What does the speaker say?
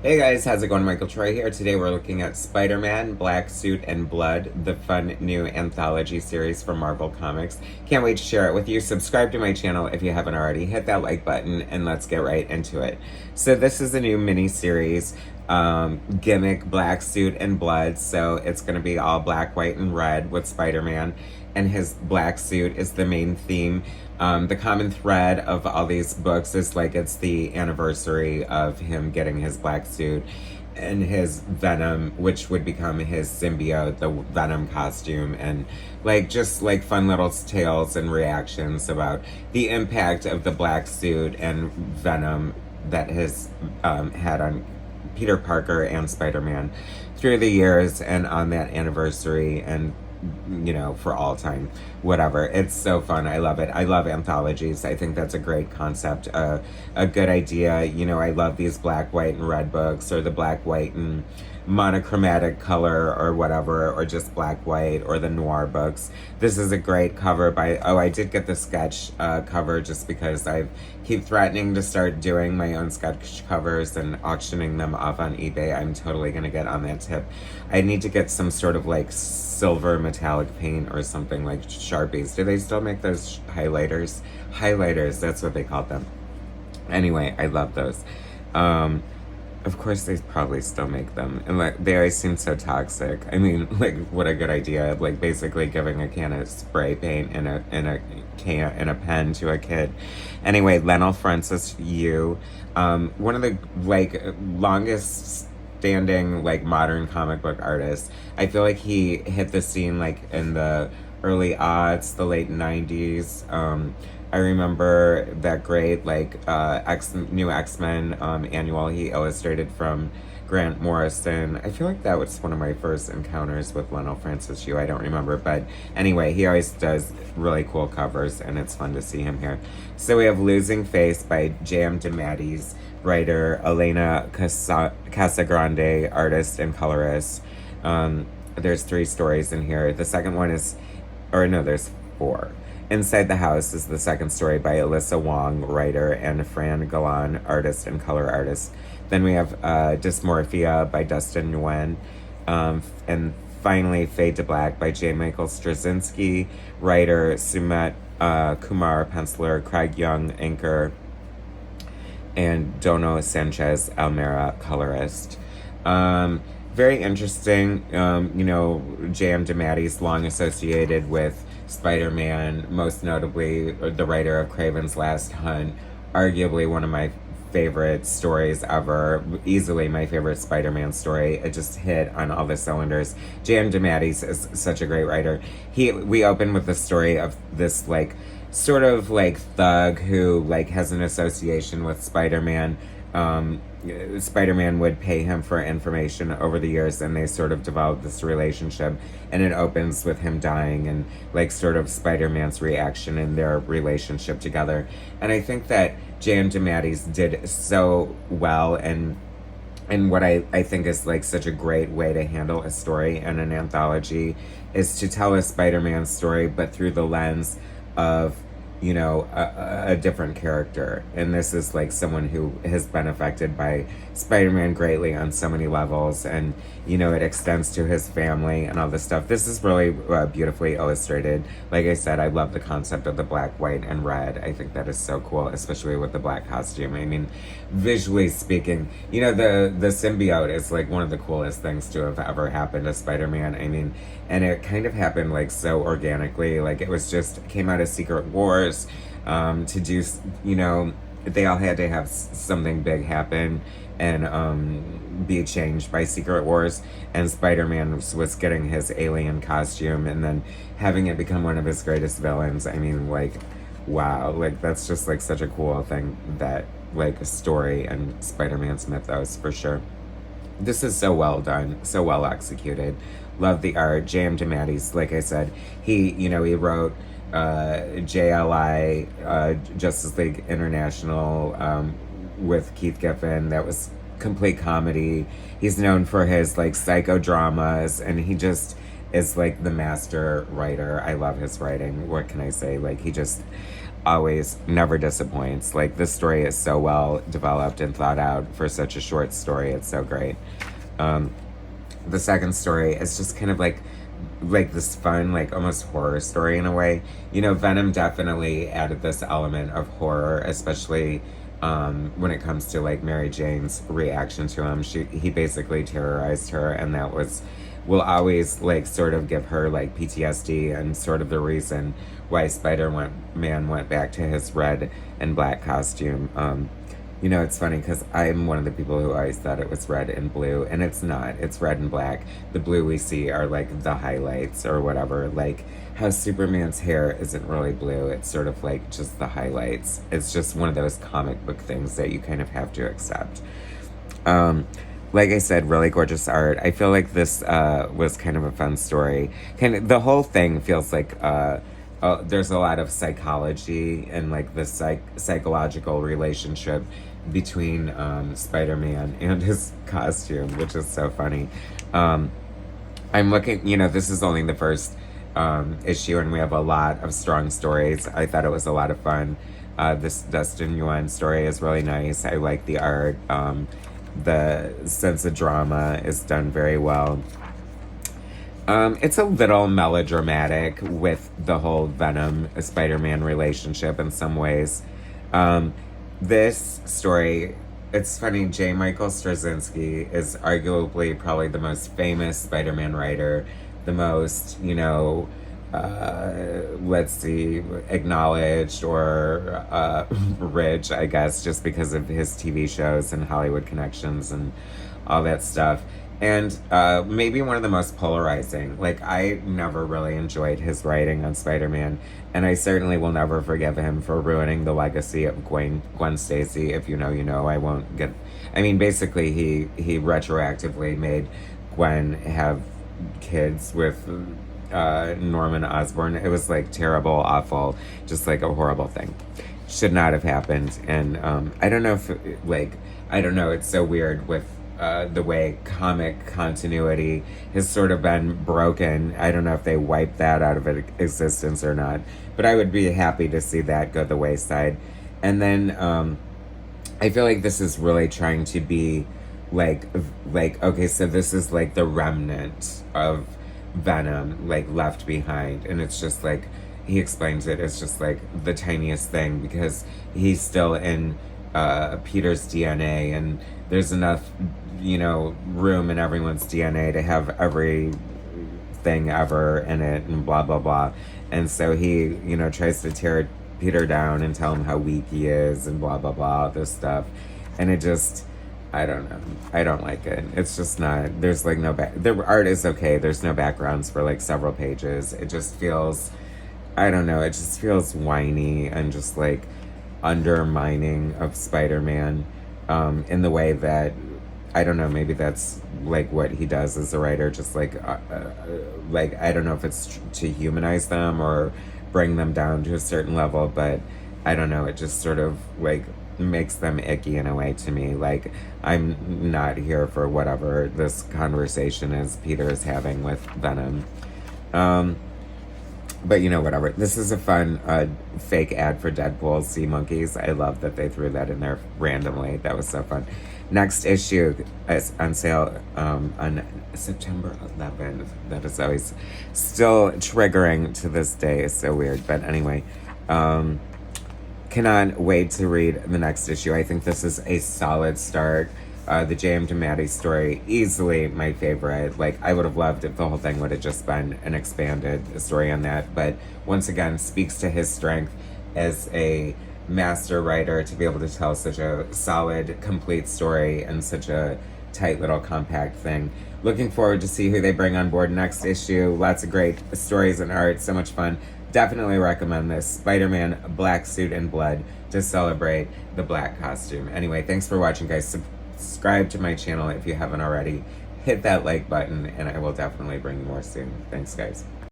Hey guys, how's it going? Michael Troy here. Today we're looking at Spider-Man, Black Suit and Blood, the fun new anthology series from Marvel Comics. Can't wait to share it with you. Subscribe to my channel if you haven't already. Hit that like button and let's get right into it. So this is a new mini-series, gimmick, Black Suit and Blood. So it's going to be all black, white, and red with Spider-Man, and his black suit is the main theme. The common thread of all these books is like it's the anniversary of him getting his black suit and his Venom, which would become his symbiote, the Venom costume, and like just like fun little tales and reactions about the impact of the black suit and Venom that has had on Peter Parker and Spider-Man through the years and on that anniversary and for all time, whatever. It's so fun. I love it. I love anthologies. I think that's a great concept, a good idea. I love these black, white, and red books, or the black, white, and monochromatic color, or whatever, or just black, white, or the noir books. This is a great cover by, I did get the sketch cover just because I keep threatening to start doing my own sketch covers and auctioning them off on eBay. I'm totally going to get on that tip. I need to get some sort of like silver metallic paint or something, like Sharpies. Do they still make those highlighters? Highlighters, that's what they called them. Anyway, I love those. Of course, they probably still make them, and like they always seem so toxic. I mean, like, what a good idea! Like, basically giving a can of spray paint and a pen to a kid. Anyway, Lionel Francis Yu, one of the like longest standing like modern comic book artists. I feel like he hit the scene like in the early aughts, the late 90s. I remember that great like new X-Men annual he illustrated from Grant Morrison. I feel like that was one of my first encounters with Lionel Francis Yu. I don't remember, but anyway, he always does really cool covers, and it's fun to see him here. So we have Losing Face by J.M. DeMeatties, writer Elena Casagrande, artist and colorist. There's 3 stories in here. The second one is, or no, there's 4. Inside the House is the second story by Alyssa Wong, writer, and Fran Galan, artist and color artist. Then we have Dysmorphia by Dustin Nguyen. And finally, Fade to Black by J. Michael Straczynski, writer, Sumet Kumar, penciler, Craig Young, inker, and Dono Sanchez Almera, colorist. Very interesting. J.M. DeMeatties, long associated with Spider-Man, most notably the writer of Kraven's Last Hunt, arguably one of my favorite stories ever, easily my favorite Spider-Man story. It just hit on all the cylinders. J.M. DeMeatties is such a great writer. We open with the story of this like sort of like thug who like has an association with Spider-Man. Spider-Man would pay him for information over the years, and they sort of developed this relationship, and it opens with him dying and like sort of Spider-Man's reaction in their relationship together. And I think that J.M. DeMeatties did so well, and what I think is like such a great way to handle a story and an anthology is to tell a Spider-Man story, but through the lens of a different character. And this is like someone who has been affected by Spider-Man greatly on so many levels, and it extends to his family and all this stuff. This is really beautifully illustrated. Like I said, I love the concept of the black, white, and red. I think that is so cool, especially with the black costume. I mean, visually speaking, the symbiote is like one of the coolest things to have ever happened to Spider-Man. I mean, and it kind of happened like so organically. Like it came out of Secret Wars to do, they all had to have something big happen and be changed by Secret Wars, and Spider-Man was getting his alien costume and then having it become one of his greatest villains. I mean, like, wow, like that's just like such a cool thing, that like a story and Spider-Man's mythos for sure. This is so well done, so well executed. Love the art. J.M. DeMeatties, like I said, he wrote JLI, Justice League International, with Keith Giffen. That was complete comedy. He's known for his like psychodramas, and he just is like the master writer. I love his writing. What can I say? Like he just always never disappoints. Like, this story is so well developed and thought out for such a short story. It's so great. The second story is just kind of like this fun, like almost horror story in a way. You know, Venom definitely added this element of horror, especially when it comes to like Mary Jane's reaction to him. He basically terrorized her, and that will always like sort of give her like PTSD, and sort of the reason why Spider-Man went back to his red and black costume. You know, it's funny because I'm one of the people who always thought it was red and blue, and it's not. It's red and black. The blue we see are like the highlights or whatever. Like how Superman's hair isn't really blue. It's sort of like just the highlights. It's just one of those comic book things that you kind of have to accept. Like I said, really gorgeous art. I feel like this was kind of a fun story. The whole thing feels like there's a lot of psychology and like the psychological relationship between Spider-Man and his costume, which is so funny. I'm looking, you know, this is only the first issue, and we have a lot of strong stories. I thought it was a lot of fun. This Dustin Nguyen story is really nice. I like the art. The sense of drama is done very well. It's a little melodramatic with the whole Venom Spider-Man relationship in some ways. This story, it's funny, J. Michael Straczynski is arguably probably the most famous Spider-Man writer, the most, you know, let's see, acknowledged or rich, I guess, just because of his TV shows and Hollywood connections and all that stuff. And maybe one of the most polarizing. Like, I never really enjoyed his writing on Spider-Man, and I certainly will never forgive him for ruining the legacy of Gwen Stacy. If you know, you know. I won't get... I mean, basically, he retroactively made Gwen have kids with Norman Osborn. It was, like, terrible, awful, just, like, a horrible thing. Should not have happened. And I don't know if, like... I don't know, it's so weird with... the way comic continuity has sort of been broken. I don't know if they wiped that out of existence or not, but I would be happy to see that go the wayside. And then I feel like this is really trying to be like okay, so this is like the remnant of Venom, like left behind, and it's just like he explains it as just like the tiniest thing because he's still in Peter's DNA, and there's enough, you know, room in everyone's DNA to have everything ever in it, and blah blah blah. And so he, you know, tries to tear Peter down and tell him how weak he is and blah blah blah, this stuff. And it just, I don't know, I don't like it. It's just not, there's like no the art is okay, there's no backgrounds for like several pages. It just feels, I don't know, it just feels whiny and just like undermining of Spider-Man in the way that, I don't know, maybe that's like what he does as a writer, just like I don't know if it's to humanize them or bring them down to a certain level, but I don't know, it just sort of like makes them icky in a way to me. Like, I'm not here for whatever this conversation is Peter is having with Venom. But, you know, whatever. This is a fun fake ad for Deadpool's Sea Monkeys. I love that they threw that in there randomly. That was so fun. Next issue is on sale on September 11th. That is always still triggering to this day. It's so weird. But anyway, cannot wait to read the next issue. I think this is a solid start. The J.M. DeMeatties story, easily my favorite. Like, I would have loved if the whole thing would have just been an expanded story on that. But once again, speaks to his strength as a master writer to be able to tell such a solid, complete story and such a tight little compact thing. Looking forward to see who they bring on board next issue. Lots of great stories and art, so much fun. Definitely recommend this. Spider-Man Black Suit and Blood to celebrate the black costume. Anyway, thanks for watching, guys. Subscribe to my channel if you haven't already. Hit that like button, and I will definitely bring you more soon. Thanks, guys.